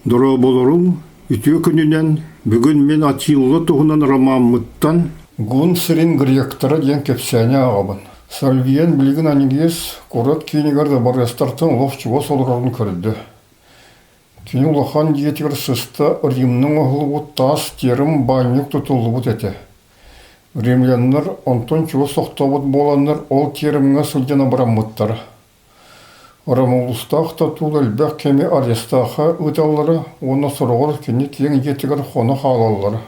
Дора болорун үтө күнүнен бүгүн мен атыйлы туһунан ромаммыттан Гун сирин гректора ден кепсәне агабын. Сальвиен билген анигес корот кинигерде бар рестартын ловчуго солорын көрдү. Кини улахан диетигер сыста Римның оғылы тас терім байнюк тұтылы бұт әте. Римляннар онтон чуы соқтабыт боланнар ол териміңе сылдена бараммыттар. Рамулустақ татул әлбәқ кеме арестаға ұталары, оны сұрғыр кені кейін етігер қоны қалалары.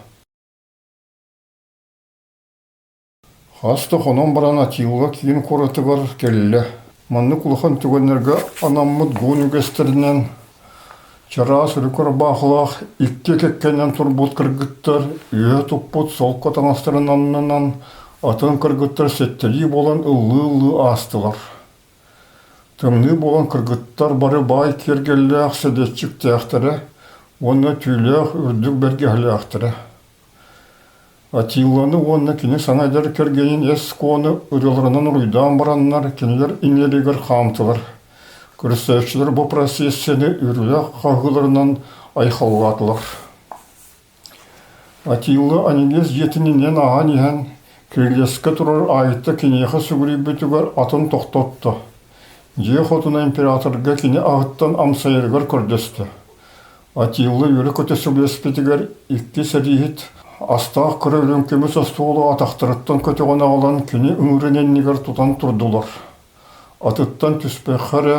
Хаста қонын баран атилға кейін қоратығыр келілі. Манны құлыхан түгенлерге анаммыт ғуын үгестерінен чара сүрікір бақылақ, икке кеккенен тұрбут кіргіттер, үйе тұппут сол қатанастырын аннынан атын кіргіттер сеттелі болан ұлы астылар. Тымны болан кіргіттер бары бай кергелләқ сәдетчік тәқтірі, оны түйләқ үрдік бәргәлі ақтыры. Атиланы оны кені саңайдар кергенін әс коны үрелерінен ұйдан бараннар, кенелер инелегер қамтылар. Көрсәтшілер бұл процессені үрләқ қағыларынан айқалғатылар. Атилы анигез жетінінен аған еген керлеске тұрар айытты кенеқі сүгірі бітігер атын тоқтатты. Же хотына императорға кене ағыттан амсайырғар көрдесті. Атилы үрі көтесі бәспетігер икки сәрейет астақ күрі өлімкеміз астуылы атақтырыттан көтеғана алан кене үңірінен негер тұтан тұрдылар. Атыттан түспәқәрі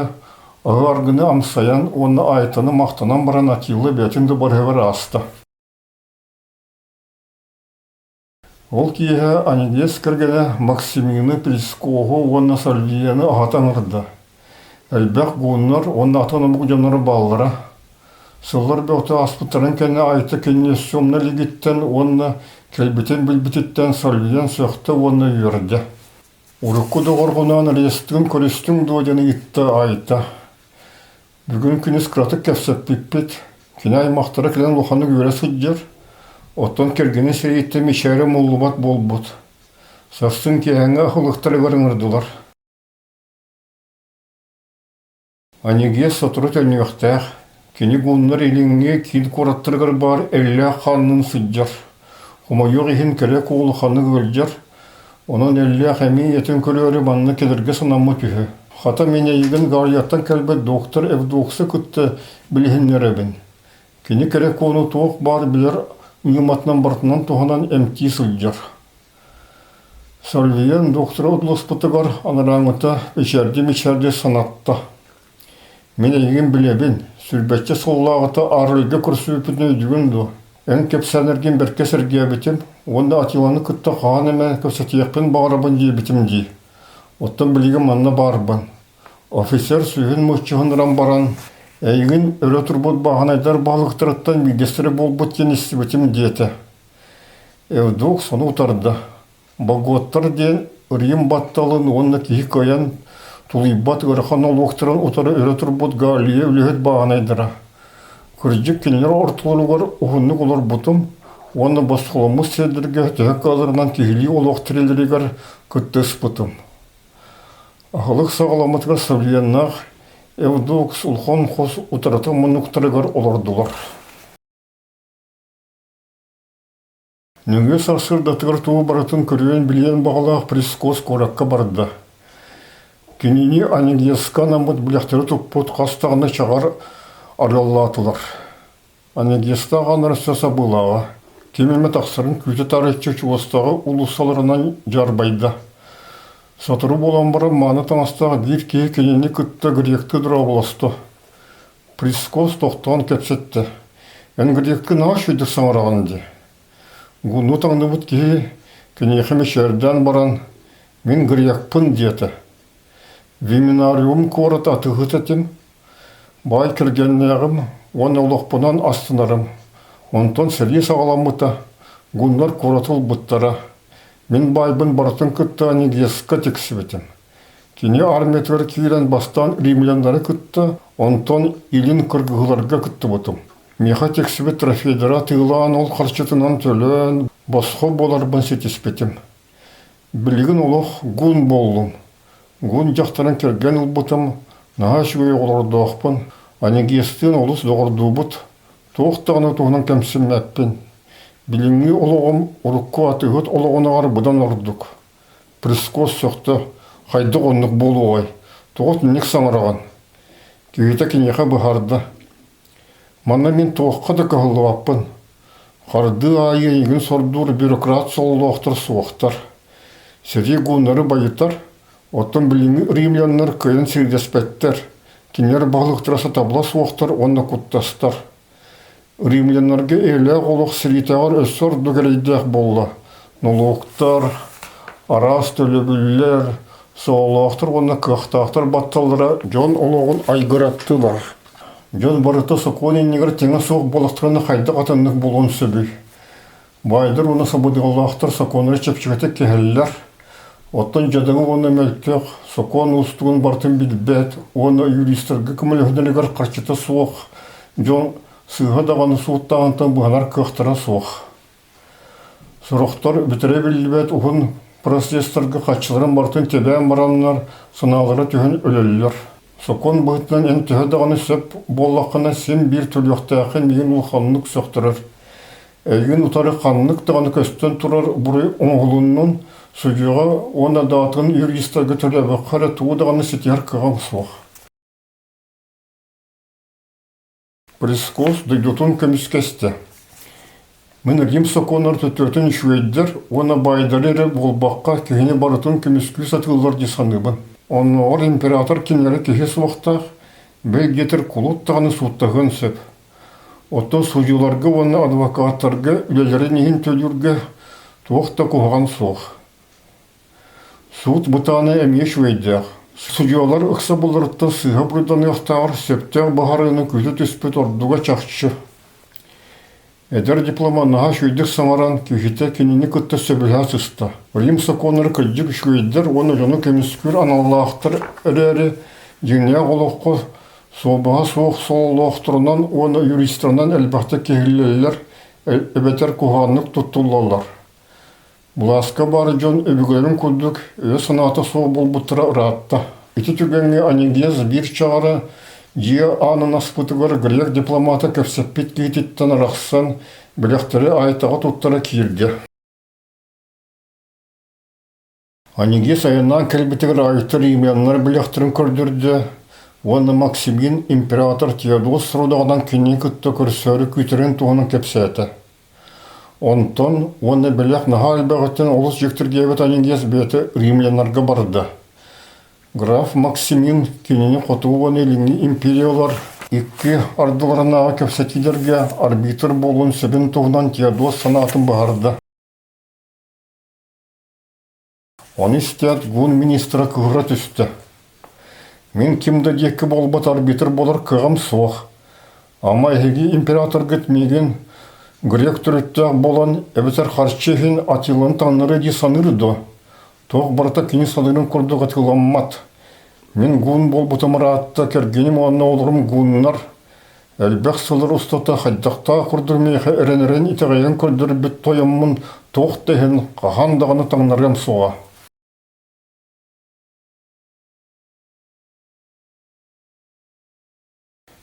ағарғыны амсаян оны айтыны мақтанан баран Атилы бәтінді барғавар асты. Ол кейі анигес кіргені Максимины Прискоғы оны Сальвияны ағатан ұрды. Әлбәқ ғуынлар оны атаны бұғжанары балылары. Сыллар бәуті аспыттарын кәне айты кәне сөмні легіттен оны кәлбітен білбітеттен Сальвиян сөқті оны үйірді. Урыққы доғырғынан рестігін көрістің дойдені итті айты. Бүгін күніз қыратық кәпсәп біппет, кені аймақтары кілен лұқаны көрі сұддер, оттан кергені сәрейті мешәрі мұллыбат болбұд. Сарсын кәңі ақылықтары ғарыңырдылар. Анеге сатыры тәлнеуқтәқ, кені ғунлар еліңе кейін қораттырғыр бар әлі қанның сұддер. Құмайық ехін кәрі қолы қаны көлдер, onun elle xemi yetin körüörü banna kelirge sınamı tühü. Hata mene yigen gariyattan kelbet doktor evdoksa kıttı bilhinlerebin. Kini kere konu toğuk bar bilir uyumatnan bartından toğunan emti sılcar. Salviyen doktora odlospıtıgar anarağıta içerdi sanatta. Mene yigen bilebin, sülbetçe sollağıta arılge kürsüpüdünü ödügündü. En kepsələrgin bərkə sərgiyə bitim, onda Atilanı kıtta qağan əmə kösətiyəqpin bağırabın diye bitim diye. Ottan bilgin manna bağırban. Ofiser suyun muhçıhınıran baran, əygin ölə turbut bağanaydar bağlıqtırıttan midestiri bol bут yenisi bitim diyete. Evdok sonu utardı. Bagottar diyen ırıyım battalın onunla kihi koyan, tuluybat ırıqan oluqtıran utarı ölə turbut galiye ülühet bağanaydıra. Kırcık kinler ortalığı uğunluk olur butum, onu basılımız sedirge tühek alırından tihili oluq tireleriger küttes butum. Ahılık sağlamatgar savliyannar, evdok sulxon xos utarata mınıqtırıgar olurdular. Nüge sarsır datıgar tuğu baratın körüyen bileyen bağlaq Priskos korakka bardı. Kinini anigyeska namıt bilekteri tupput qastağına çağar arıllatılar. Anegesta ғанырсаса бұлаға. Кемеме тақсырын күті тарихчы чуастағы улусаларынан жарбайды. Сатыру болан бары маны таныстағы бір кей кенені күтті гректі дұра боласты. Прискос тоқтаған кәпсетті. Ән гректі нағаш өйді саңыраған де. Ғуну таңды бұд кей кенехіме шәрден баран мен грекпін деті. Виминариум корат атығыт әтім. Бай кіргеннәғім, оны ұлықпынан астынарым. Онтан сәрі сағаламыта, ғунлар коратыл бұттара. Мен байбын баратын күтті анигесқа тексібетім. Кене арметвер кейлен бастан римлянлары күтті, онтан илін кіргіларға күтті бұтым. Меха тексібет трофейдара тыйлан ол қарчытынан төлін, басқы боларбын сетеспетім. Білген ұлық ғун болдым. Ғун жақтаран керген ұл бұтым, наға шүгей олар доқпын, анегестен олыс доғырду бұт, Тоқтағына туғынан кәмсімәппен. Біліңі олығым ұрыққа атығыт олығынағар бұдан ұрдық. Прискос соқты қайды қонық болу ой. Тоғыт нек саңыраған. Күйеті кенеға бұхарды. Мана мен тоққа да кағылуаппын. Қарды айы егін сордур бюрократ солуақтыр суақтар. Сәрі ғунары байытар. Оттан біліңі римлянлар көйін сирдеспеттер. Кенер бағылықтырасы табла суақтар, онна құттастар. Римлянларға әлі қолық сиритағар өссор дүгірейдек болды. Нулуқтар, арас төлөбүллер, соолуақтар, онна қықтақтар батталдыра жон олығын айгыраттылар. Жон барыты соқуын енегір теңі соқ болықтырыны қайды қатынлық болуын сөбүй. Байдыр оны сабыдығылақтар соқуыныры чепчігеті кехеллер. Оттан жадыңы оны мәлкек, соқуын ұстығын бартын білбәт, оны юристергі күмілігінігір қарчыты соқ. Жон сыға дағаны суыттағантан бұғанар көқтіра соқ. Сұрықтар бітіре білбәт, ұғын процестергі қатшыларын бартын тебән баранлар, сыналары түйін өлелілер. Соқуын бұғытынан ән түйі дағаны сөп боллақына сен бір төліқтәқін мен ұл қанлық сөқтірір. Әйін ұтары қанлық дағаны көстен тұрар бұры оңғылының Судьяға оны датын юристерге төлебі қары туыдағаны сетер қығам соқ. Прискос дайдутун көміскесті. Мен рим соқонар төтөртін шуэддер, оны байдалері болбаққа күйіне барытын көміскі сатылар десаныбын. Оны ор император кенлері кеге соқтақ, бәл кетір құлыттағаны суыттағын сөп. Оттан судьяларға оны адвокаттарға үлелері нейін төлірге туақта қоған соқ. Суд бұтаны әме шуэддер. Судьялар ұқса бұлырытта сыға бұйдан яқтағыр септер бағарыны көзі түспет ордуға чақшы. Әдер дипломанаға шуэддер самаран күйхете кенені күтті сөбілға сыста. Рим соқоныр күлдік шуэддер оны жоны көміскүр аналлақтыр әрәрі жеңне қолыққы собаға соқ солуақтырынан оны юристерінен әлбақты кегілелер әбетер қоғанлық тұттылалар. Бұласқа бары жон өбігілерін күлдік, сынаты соқ бол бұттыра ұратта. Үті түгенге анегез бір чағары жия анын аспытығыр грек дипломаты көпсеппет кейтеттен рақсан білектері айтаға тұттыра киірді. Анегез айынан кәлбетігір айты римлянлар білектерін көрдірді. Оны Максимин император Теодос родағынан кенен күтті көрсөрі күйтірін туғының кепсеті. Онтон, оны білек наға әлбәғіттен олыс жектіргебет анегез беті римлянларға барды. Граф Максимин кенені қотуы оны еліңі империялар екі ардыларынаға кепсетилерге арбитр болуын сөбін туғынан Теодос санатын бағарды. Оны істет гун министра күғыра түсті. Мен кімді декі болбат арбитр болар кығым соқ. Ама әйгі император гітмеген грек түріттәк болан әбетер қарчехин атилын таныры де санырды. Тоқ барта кені санырын күрдіға тыламмат. Мен гун бол бұтымыра атта кергенім оңна олырым гуннар. Әлбәқ сылыр ұстата қайдақта күрдірмейхі әрен-әрен итағайын күрдір біт тойыммын тоқ дәхін қағандағыны таңнарым соға.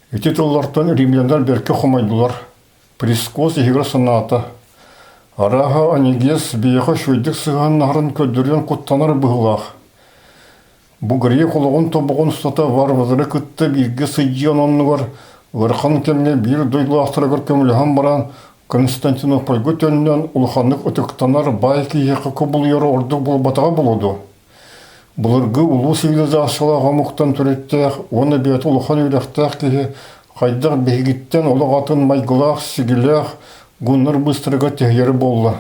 Үтетіллартан римляндар берке құмайдылар. Прискос егір сыната. Араға анегез бейеға шөйдік сыған нағырын көдірген құттанар бұғылақ. Бұғырие қолығын тобығын ұстата варвазыры күтті бірге сыйдиан онығыр. Варқан кемне бір дойлы ақтырығыр көміліған баран Константинопольғы төнінен ұлғанлық өтіктанар байки еқі көбіл ері ордық бұл батаға болуды. Бұлырғы ұлу цивилизациялаға мұқтан түреттәқ, оны бет ұлған үйректәқ кейі қайдақ бейгіттен олығатын майғылақ, сигіләқ, гүннір бұстырға тегері болды.